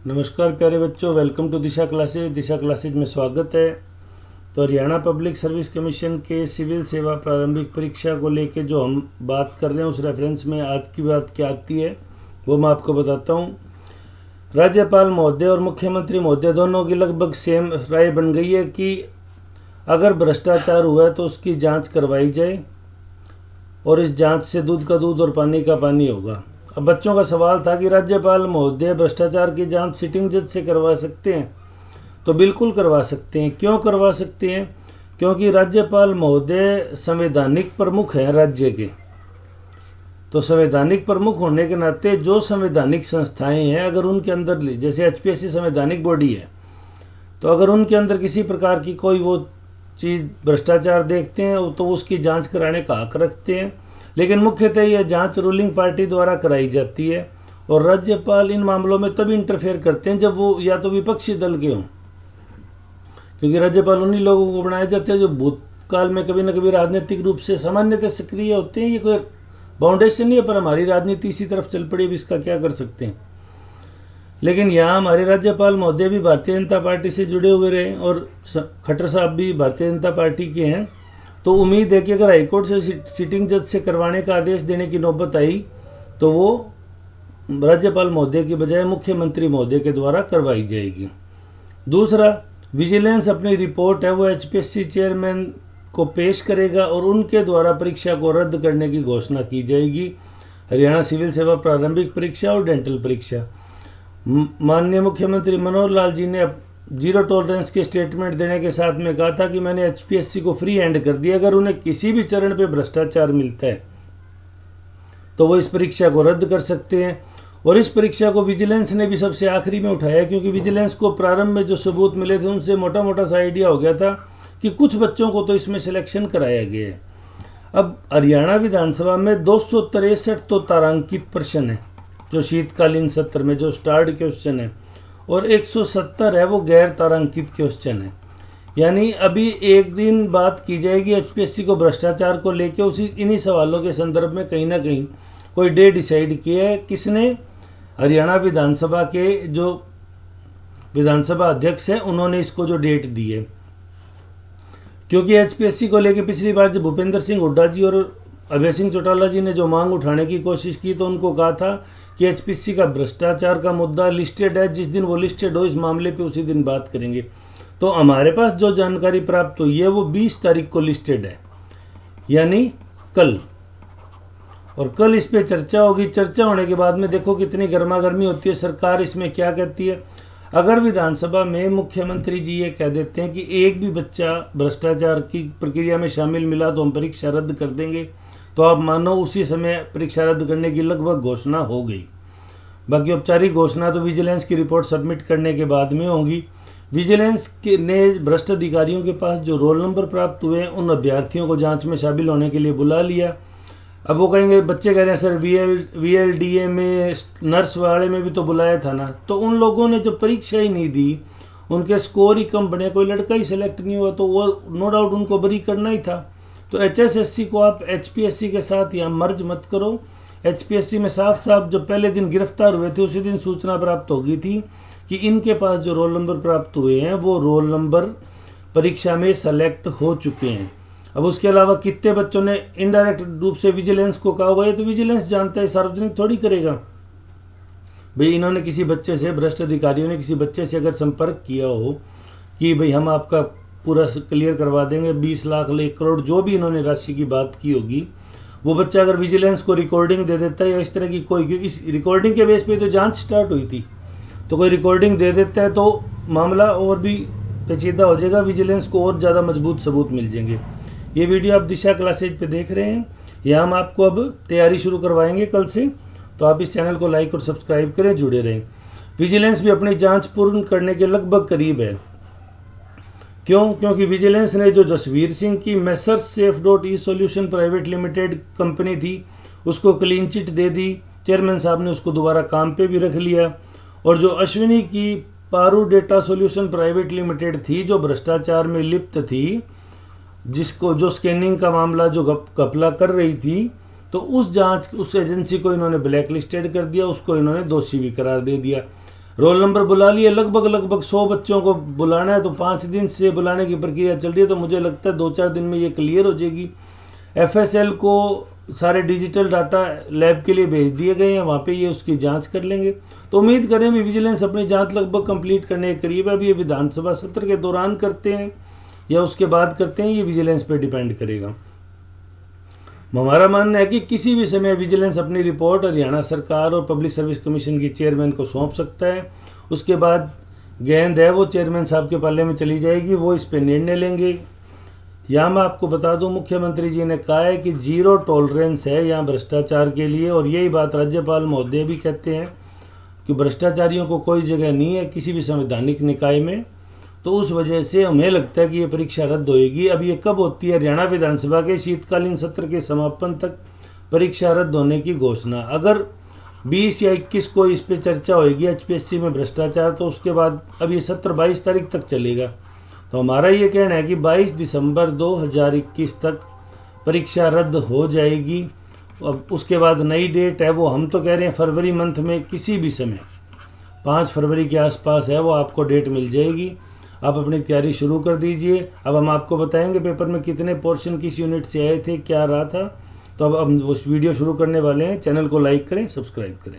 नमस्कार प्यारे बच्चों, वेलकम टू दिशा क्लासेज में स्वागत है। तो हरियाणा पब्लिक सर्विस कमीशन के सिविल सेवा प्रारंभिक परीक्षा को लेके जो हम बात कर रहे हैं उस रेफरेंस में आज की बात क्या आती है वो मैं आपको बताता हूँ। राज्यपाल महोदय और मुख्यमंत्री महोदय दोनों की लगभग सेम राय बन गई है कि अगर भ्रष्टाचार हुआ है तो उसकी जाँच करवाई जाए और इस जाँच से दूध का दूध और पानी का पानी होगा। अब बच्चों का सवाल था कि राज्यपाल महोदय भ्रष्टाचार की जांच सिटिंग जज से करवा सकते हैं, तो बिल्कुल करवा सकते हैं। क्यों करवा सकते हैं? क्योंकि राज्यपाल महोदय संवैधानिक प्रमुख हैं राज्य के। तो संवैधानिक प्रमुख होने के नाते जो संवैधानिक संस्थाएं हैं, अगर उनके अंदर जैसे एचपीएससी संवैधानिक बॉडी है, तो अगर उनके अंदर किसी प्रकार की कोई वो चीज़ भ्रष्टाचार देखते हैं तो उसकी जाँच कराने का हक रखते हैं। लेकिन मुख्यतः यह जांच रूलिंग पार्टी द्वारा कराई जाती है और राज्यपाल इन मामलों में तभी इंटरफेयर करते हैं जब वो या तो विपक्षी दल के हों, क्योंकि राज्यपाल उन्हीं लोगों को बनाए जाते हैं जो भूतकाल में कभी न कभी राजनीतिक रूप से सामान्यतः सक्रिय होते हैं। ये कोई बाउंडेशन नहीं है, पर हमारी राजनीति इसी तरफ चल पड़ी, अब इसका क्या कर सकते हैं। लेकिन यहाँ हमारे राज्यपाल महोदय भी भारतीय जनता पार्टी से जुड़े हुए रहे और खट्टर साहब भी भारतीय जनता पार्टी के हैं, तो उम्मीद है कि अगर हाईकोर्ट से सिटिंग जज से करवाने का आदेश देने की नौबत आई तो वो राज्यपाल महोदय की बजाय मुख्यमंत्री महोदय के द्वारा करवाई जाएगी। दूसरा, विजिलेंस अपनी रिपोर्ट है वो एचपीएससी चेयरमैन को पेश करेगा और उनके द्वारा परीक्षा को रद्द करने की घोषणा की जाएगी। हरियाणा सिविल सेवा प्रारंभिक परीक्षा और डेंटल परीक्षा। माननीय मुख्यमंत्री मनोहर लाल जी ने जीरो टॉलरेंस के स्टेटमेंट देने के साथ में कहा था कि मैंने एचपीएससी को फ्री हैंड कर दिया, अगर उन्हें किसी भी चरण पे भ्रष्टाचार मिलता है तो वो इस परीक्षा को रद्द कर सकते हैं। और इस परीक्षा को विजिलेंस ने भी सबसे आखिरी में उठाया, क्योंकि विजिलेंस को प्रारंभ में जो सबूत मिले थे उनसे मोटा मोटा सा आइडिया हो गया था कि कुछ बच्चों को तो इसमें सिलेक्शन कराया गया है। अब हरियाणा विधानसभा में 263 तो तारांकित प्रश्न है जो शीतकालीन सत्र में जो स्टार्ड क्वेश्चन है, और 170 है वो गैर तारांकित क्वेश्चन है। यानी अभी एक दिन बात की जाएगी एचपीएससी को भ्रष्टाचार को लेकर, उसी इन्हीं सवालों के संदर्भ में कहीं ना कहीं कोई डे डिसाइड किया है। किसने? हरियाणा विधानसभा के जो विधानसभा अध्यक्ष है उन्होंने इसको जो डेट दी है, क्योंकि एचपीएससी को लेकर पिछली बार जब भूपेंद्र सिंह हुड्डा जी और अभय सिंह चौटाला जी ने जो मांग उठाने की कोशिश की तो उनको कहा था कि एचपीएससी का भ्रष्टाचार का मुद्दा लिस्टेड है, जिस दिन वो लिस्टेड हो इस मामले पे उसी दिन बात करेंगे। तो हमारे पास जो जानकारी प्राप्त हुई है वो 20 तारीख को लिस्टेड है, यानी कल। और कल इस पे चर्चा होगी। चर्चा होने के बाद में देखो कितनी गर्मा गर्मी होती है, सरकार इसमें क्या कहती है। अगर विधानसभा में मुख्यमंत्री जी ये कह देते हैं कि एक भी बच्चा भ्रष्टाचार की प्रक्रिया में शामिल मिला तो हम परीक्षा रद्द कर देंगे, तो आप मानो उसी समय परीक्षा रद्द करने की लगभग घोषणा हो गई। बाकी औपचारिक घोषणा तो विजिलेंस की रिपोर्ट सबमिट करने के बाद में होगी। विजिलेंस के ने भ्रष्ट अधिकारियों के पास जो रोल नंबर प्राप्त हुए हैं उन अभ्यर्थियों को जांच में शामिल होने के लिए बुला लिया। अब वो कहेंगे, बच्चे कह रहे हैं सर वीएलडीए में नर्स वाले में भी तो बुलाया था ना। तो उन लोगों ने जब परीक्षा ही नहीं दी, उनके स्कोर ही कम बने, कोई लड़का ही सिलेक्ट नहीं हुआ, तो वो नो डाउट उनको बरी करना ही था। तो एचएसएससी को आप एचपीएससी के साथ यहाँ मर्ज मत करो। एचपीएससी में साफ साफ जब पहले दिन गिरफ्तार हुए थे उसी दिन सूचना प्राप्त हो गई थी कि इनके पास जो रोल नंबर प्राप्त हुए हैं वो रोल नंबर परीक्षा में सेलेक्ट हो चुके हैं। अब उसके अलावा कितने बच्चों ने इनडायरेक्ट रूप से विजिलेंस को कहा हुआ है, तो विजिलेंस जानता है, सार्वजनिक थोड़ी करेगा। भाई इन्होंने किसी बच्चे से, भ्रष्ट अधिकारियों ने किसी बच्चे से अगर संपर्क किया हो कि भाई हम आपका पूरा क्लियर करवा देंगे 20 लाख 1 करोड़ जो भी इन्होंने राशि की बात की होगी, वो बच्चा अगर विजिलेंस को रिकॉर्डिंग दे देता है या इस तरह की कोई, क्योंकि इस रिकॉर्डिंग के बेस पे तो जांच स्टार्ट हुई थी, तो कोई रिकॉर्डिंग दे देता है तो मामला और भी पेचीदा हो जाएगा, विजिलेंस को और ज़्यादा मजबूत सबूत मिल जाएंगे। ये वीडियो आप दिशा क्लासेज पे देख रहे हैं, यहाँ हम आपको अब तैयारी शुरू करवाएंगे कल से, तो आप इस चैनल को लाइक और सब्सक्राइब करें, जुड़े रहें। विजिलेंस भी अपनी जाँच पूर्ण करने के लगभग करीब है। क्यों? क्योंकि विजिलेंस ने जो जसवीर सिंह की messrs safe dot E solution private limited company थी उसको क्लीन चिट दे दी, चेयरमैन साहब ने उसको दोबारा काम पे भी रख लिया। और जो अश्विनी की Paru data solution private limited थी जो भ्रष्टाचार में लिप्त थी, जिसको जो स्कैनिंग का मामला जो घपला कर रही थी, तो उस एजेंसी को इन्होंने ब्लैक लिस्टेड कर दिया, उसको इन्होंने दोषी भी करार दे दिया। रोल नंबर बुला लिए, लगभग 100 बच्चों को बुलाना है, तो 5 दिन से बुलाने की प्रक्रिया चल रही है। तो मुझे लगता है 2-4 दिन में ये क्लियर हो जाएगी। FSL को सारे डिजिटल डाटा लैब के लिए भेज दिए गए हैं, वहाँ पे ये उसकी जांच कर लेंगे। तो उम्मीद करें भी विजिलेंस अपनी जांच लगभग कंप्लीट करने के करीब है। अभी ये विधानसभा सत्र के दौरान करते हैं या उसके बाद करते हैं, ये विजिलेंस पे डिपेंड करेगा। हमारा मानना है कि किसी भी समय विजिलेंस अपनी रिपोर्ट हरियाणा सरकार और पब्लिक सर्विस कमीशन की चेयरमैन को सौंप सकता है। उसके बाद गेंद है वो चेयरमैन साहब के पल्ले में चली जाएगी, वो इस पर निर्णय लेंगे। यहाँ मैं आपको बता दूं, मुख्यमंत्री जी ने कहा है कि 0 टॉलरेंस है यहाँ भ्रष्टाचार के लिए, और यही बात राज्यपाल महोदय भी कहते हैं कि भ्रष्टाचारियों को कोई जगह नहीं है किसी भी संवैधानिक निकाय में। तो उस वजह से हमें लगता है कि ये परीक्षा रद्द होएगी। अब ये कब होती है? हरियाणा विधानसभा के शीतकालीन सत्र के समापन तक परीक्षा रद्द होने की घोषणा। अगर 20 या 21 को इस पे चर्चा होएगी HPSC में भ्रष्टाचार, तो उसके बाद अब ये सत्र 22 तारीख तक चलेगा। तो हमारा ये कहना है कि 22 दिसंबर 2021 तक परीक्षा रद्द हो जाएगी। अब उसके बाद नई डेट है, वो हम तो कह रहे हैं फरवरी मंथ में किसी भी समय 5 फरवरी के आसपास है, वो आपको डेट मिल जाएगी। आप अपनी तैयारी शुरू कर दीजिए। अब हम आपको बताएंगे पेपर में कितने पोर्शन किस यूनिट से आए थे, क्या रहा था। तो अब हम उस वीडियो शुरू करने वाले हैं। चैनल को लाइक करें, सब्सक्राइब करें।